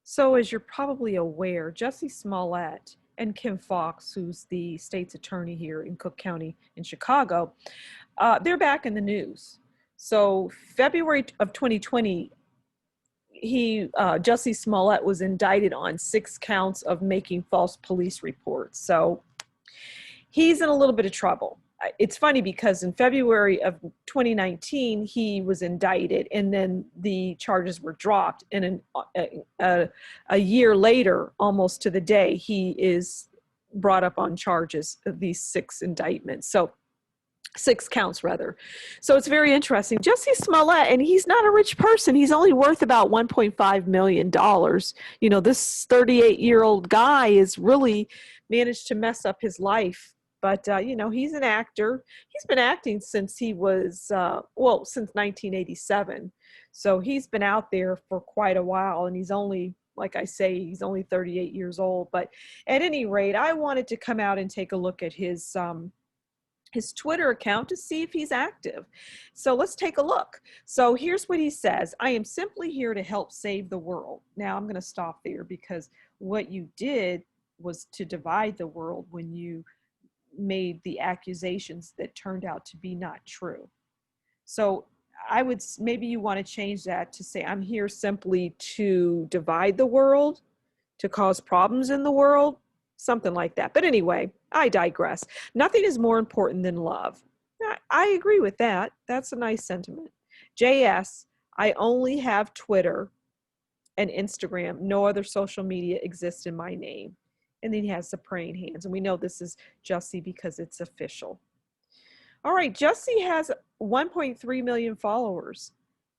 So, as you're probably aware, Jussie Smollett and Kim Foxx, who's the state's attorney here in Cook County in Chicago, they're back in the news. So, February of 2020, Jussie Smollett was indicted on 6 counts of making false police reports. So, he's in a little bit of trouble. It's funny because in February of 2019, he was indicted and then the charges were dropped. And a year later, almost to the day, he is brought up on charges of these 6 indictments. So 6 counts rather. So it's very interesting. Jussie Smollett, and he's not a rich person. He's only worth about $1.5 million. You know, this 38-year-old guy is really managed to mess up his life. But, you know, he's an actor. He's been acting since he was, since 1987. So he's been out there for quite a while. And he's only, like I say, he's only 38 years old. But at any rate, I wanted to come out and take a look at his Twitter account to see if he's active. So let's take a look. So here's what he says. I am simply here to help save the world. Now I'm going to stop there because what you did was to divide the world when you made the accusations that turned out to be not true. So maybe you want to change that to say, I'm here simply to divide the world, to cause problems in the world, something like that. But anyway, I digress. Nothing is more important than love. I agree with that. That's a nice sentiment. JS, I only have Twitter and Instagram. No other social media exists in my name. And then he has the praying hands. And we know this is Jussie because it's official. All right, Jussie has 1.3 million followers.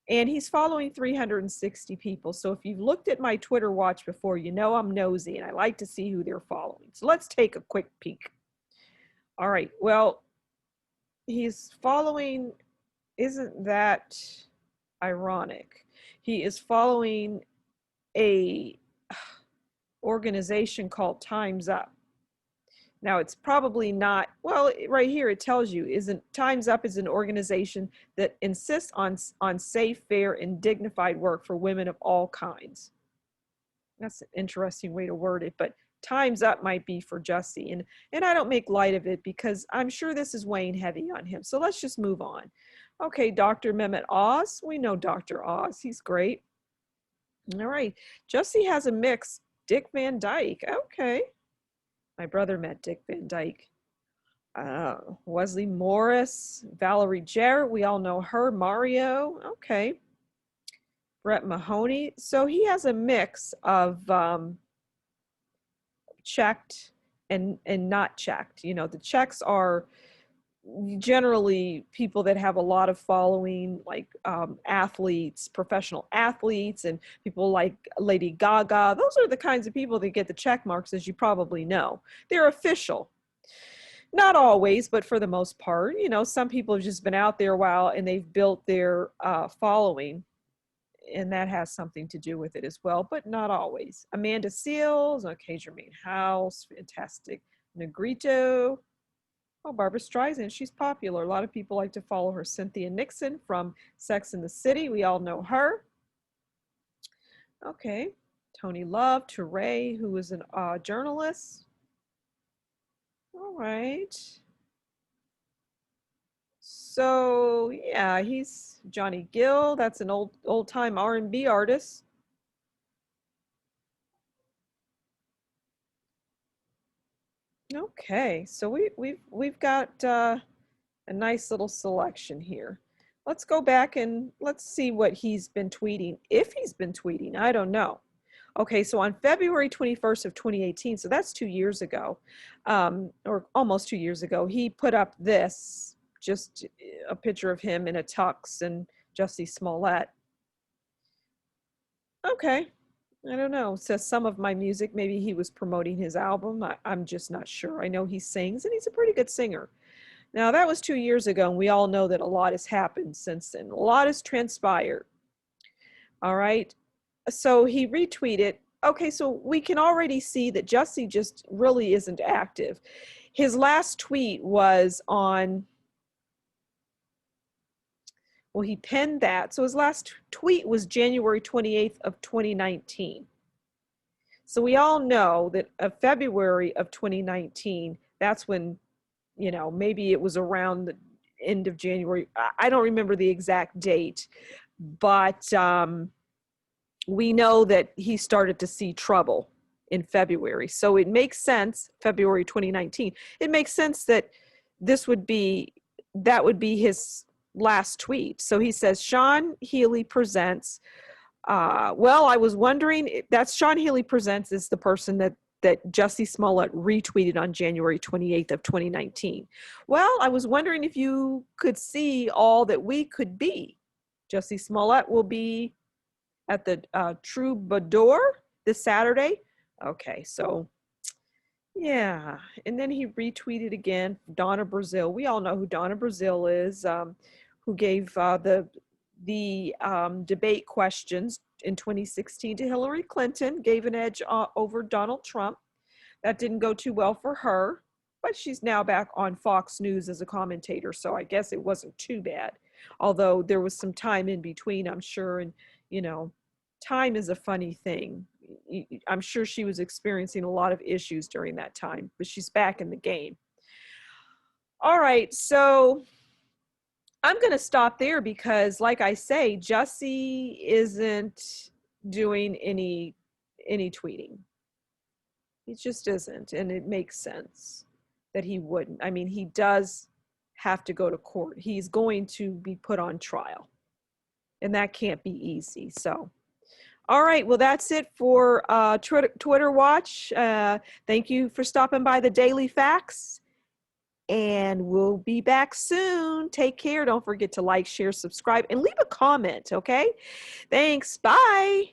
And he's following 360 people. So if you've looked at my Twitter watch before, you know I'm nosy and I like to see who they're following. So let's take a quick peek. All right, well, he's following, isn't that ironic? He is following a organization called Time's Up. Now it's probably not, well, right here it tells you, Time's Up is an organization that insists on safe, fair, and dignified work for women of all kinds. That's an interesting way to word it, but Time's Up might be for Jussie. And I don't make light of it because I'm sure this is weighing heavy on him. So let's just move on. Okay, Dr. Mehmet Oz. We know Dr. Oz. He's great. All right. Jussie has a mix. Dick Van Dyke. Okay. My brother met Dick Van Dyke. Wesley Morris, Valerie Jarrett, we all know her. Mario, okay. Brett Mahoney. So he has a mix of checked and not checked. You know, the checks are generally people that have a lot of following, like athletes, professional athletes, and people like Lady Gaga. Those are the kinds of people that get the check marks, as you probably know. They're official. Not always, but for the most part. You know, some people have just been out there a while and they've built their following, and that has something to do with it as well, but not always. Amanda Seales, okay, Jermaine House, fantastic. Negrito. Oh, Barbara Streisand, she's popular. A lot of people like to follow her. Cynthia Nixon from Sex and the City. We all know her. Okay. Tony Love, Teray, who is a journalist. All right. So, yeah, he's Johnny Gill. That's an old-time R&B artist. Okay, so we've got a nice little selection here. Let's go back and let's see what he's been tweeting. If he's been tweeting, I don't know. Okay, so on February 21st of 2018, so that's 2 years ago, or almost 2 years ago, he put up this, just a picture of him in a tux and Jussie Smollett. Okay, I don't know. It says some of my music, maybe he was promoting his album. I'm just not sure. I know he sings and he's a pretty good singer. Now that was 2 years ago, and we all know that a lot has happened since then. A lot has transpired. All right. So he retweeted. Okay, so we can already see that Jussie just really isn't active. His last tweet was on, well, he penned that. So his last tweet was January 28th of 2019. So we all know that February of 2019, that's when, maybe it was around the end of January. I don't remember the exact date, but we know that he started to see trouble in February. So it makes sense, February 2019, it makes sense that that would be his last tweet. So he says, Sean Healy presents, well, I was wondering, that's Sean Healy presents is the person that Jussie Smollett retweeted on January 28th of 2019. Well, I was wondering if you could see all that we could be. Jussie Smollett will be at the Troubadour this Saturday. Okay, so yeah. And then he retweeted again, Donna Brazile. We all know who Donna Brazile is, who gave the debate questions in 2016 to Hillary Clinton, gave an edge over Donald Trump. That didn't go too well for her, but she's now back on Fox News as a commentator, so I guess it wasn't too bad. Although there was some time in between, I'm sure, and time is a funny thing. I'm sure she was experiencing a lot of issues during that time, but she's back in the game. All right, so I'm going to stop there because, like I say, Jussie isn't doing any tweeting. He just isn't, and it makes sense that he wouldn't. I mean, he does have to go to court. He's going to be put on trial, and that can't be easy. So, all right, well, that's it for Twitter Watch. Thank you for stopping by the Daily Facts, and we'll be back soon. Take care. Don't forget to like, share, subscribe, and leave a comment, okay? Thanks. Bye.